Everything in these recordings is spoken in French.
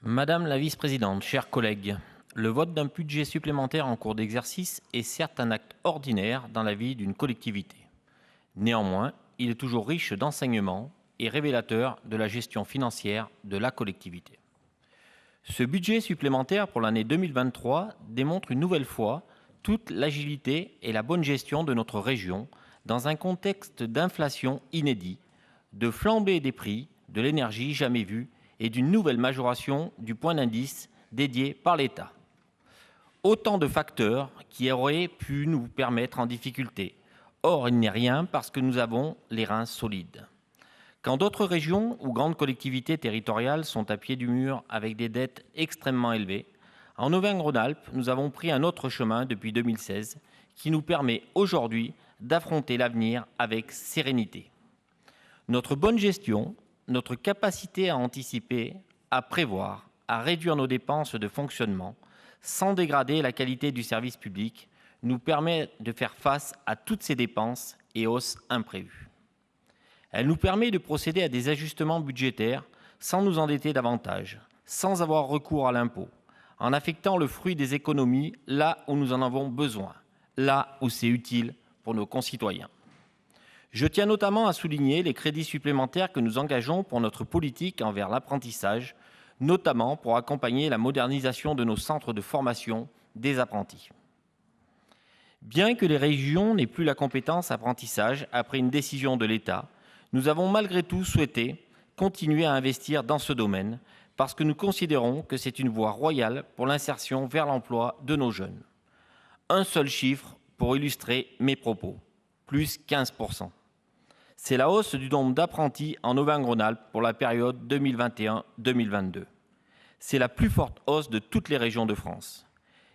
Madame la vice-présidente, chers collègues, le vote d'un budget supplémentaire en cours d'exercice est certes un acte ordinaire dans la vie d'une collectivité. Néanmoins, il est toujours riche d'enseignements et révélateur de la gestion financière de la collectivité. Ce budget supplémentaire pour l'année 2023 démontre une nouvelle fois toute l'agilité et la bonne gestion de notre région dans un contexte d'inflation inédit, de flambée des prix de l'énergie jamais vue et d'une nouvelle majoration du point d'indice dédié par l'État. Autant de facteurs qui auraient pu nous permettre en difficulté. Or, il n'est rien parce que nous avons les reins solides. Quand d'autres régions ou grandes collectivités territoriales sont à pied du mur avec des dettes extrêmement élevées, en Auvergne-Rhône-Alpes, nous avons pris un autre chemin depuis 2016 qui nous permet aujourd'hui d'affronter l'avenir avec sérénité. Notre bonne gestion, notre capacité à anticiper, à prévoir, à réduire nos dépenses de fonctionnement sans dégrader la qualité du service public nous permet de faire face à toutes ces dépenses et hausses imprévues. Elle nous permet de procéder à des ajustements budgétaires sans nous endetter davantage, sans avoir recours à l'impôt, en affectant le fruit des économies là où nous en avons besoin, là où c'est utile pour nos concitoyens. Je tiens notamment à souligner les crédits supplémentaires que nous engageons pour notre politique envers l'apprentissage, notamment pour accompagner la modernisation de nos centres de formation des apprentis. Bien que les régions n'aient plus la compétence apprentissage après une décision de l'État, nous avons malgré tout souhaité continuer à investir dans ce domaine parce que nous considérons que c'est une voie royale pour l'insertion vers l'emploi de nos jeunes. Un seul chiffre pour illustrer mes propos, plus 15%. C'est la hausse du nombre d'apprentis en Auvergne-Rhône-Alpes pour la période 2021-2022. C'est la plus forte hausse de toutes les régions de France.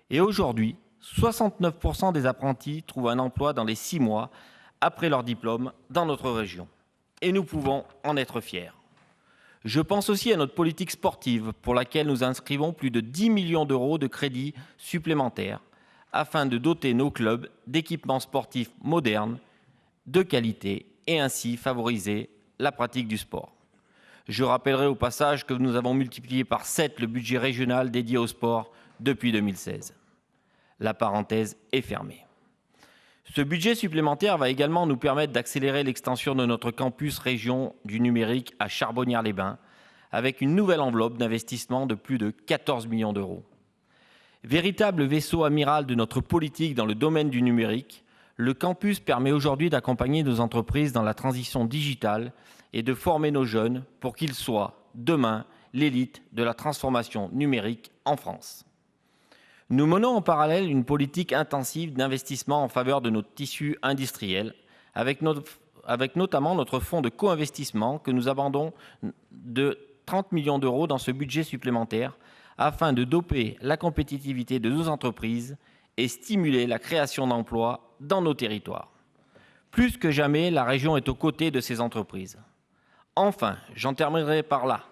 Et aujourd'hui, 69% des apprentis trouvent un emploi dans les 6 mois après leur diplôme dans notre région. Et nous pouvons en être fiers. Je pense aussi à notre politique sportive pour laquelle nous inscrivons plus de 10 millions d'euros de crédits supplémentaires afin de doter nos clubs d'équipements sportifs modernes, de qualité et ainsi favoriser la pratique du sport. Je rappellerai au passage que nous avons multiplié par 7 le budget régional dédié au sport depuis 2016. La parenthèse est fermée. Ce budget supplémentaire va également nous permettre d'accélérer l'extension de notre campus région du numérique à Charbonnières-les-Bains avec une nouvelle enveloppe d'investissement de plus de 14 millions d'euros. Véritable vaisseau amiral de notre politique dans le domaine du numérique, le campus permet aujourd'hui d'accompagner nos entreprises dans la transition digitale et de former nos jeunes pour qu'ils soient, demain, l'élite de la transformation numérique en France. Nous menons en parallèle une politique intensive d'investissement en faveur de notre tissu industriel, avec notamment notre fonds de co-investissement que nous abondons de 30 millions d'euros dans ce budget supplémentaire afin de doper la compétitivité de nos entreprises et stimuler la création d'emplois dans nos territoires. Plus que jamais, la région est aux côtés de ces entreprises. Enfin, j'en terminerai par là,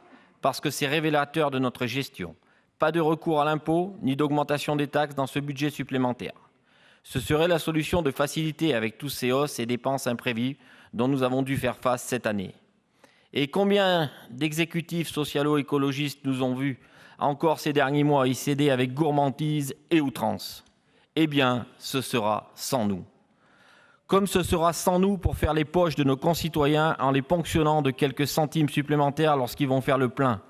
parce que c'est révélateur de notre gestion. Pas de recours à l'impôt, ni d'augmentation des taxes dans ce budget supplémentaire. Ce serait la solution de facilité avec tous ces hausses et dépenses imprévues dont nous avons dû faire face cette année. Et combien d'exécutifs socialo-écologistes nous ont vus encore ces derniers mois y céder avec gourmandise et outrance? Eh bien, ce sera sans nous. Comme ce sera sans nous pour faire les poches de nos concitoyens en les ponctionnant de quelques centimes supplémentaires lorsqu'ils vont faire le plein.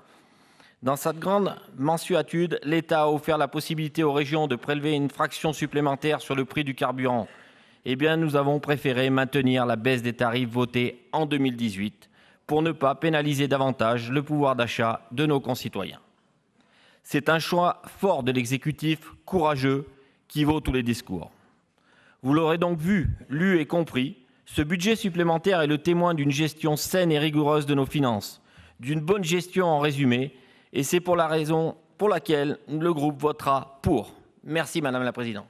Dans cette grande mansuétude, l'État a offert la possibilité aux régions de prélever une fraction supplémentaire sur le prix du carburant. Eh bien, nous avons préféré maintenir la baisse des tarifs votés en 2018 pour ne pas pénaliser davantage le pouvoir d'achat de nos concitoyens. C'est un choix fort de l'exécutif, courageux, qui vaut tous les discours. Vous l'aurez donc vu, lu et compris, ce budget supplémentaire est le témoin d'une gestion saine et rigoureuse de nos finances, d'une bonne gestion en résumé, et c'est pour la raison pour laquelle le groupe votera pour. Merci Madame la Présidente.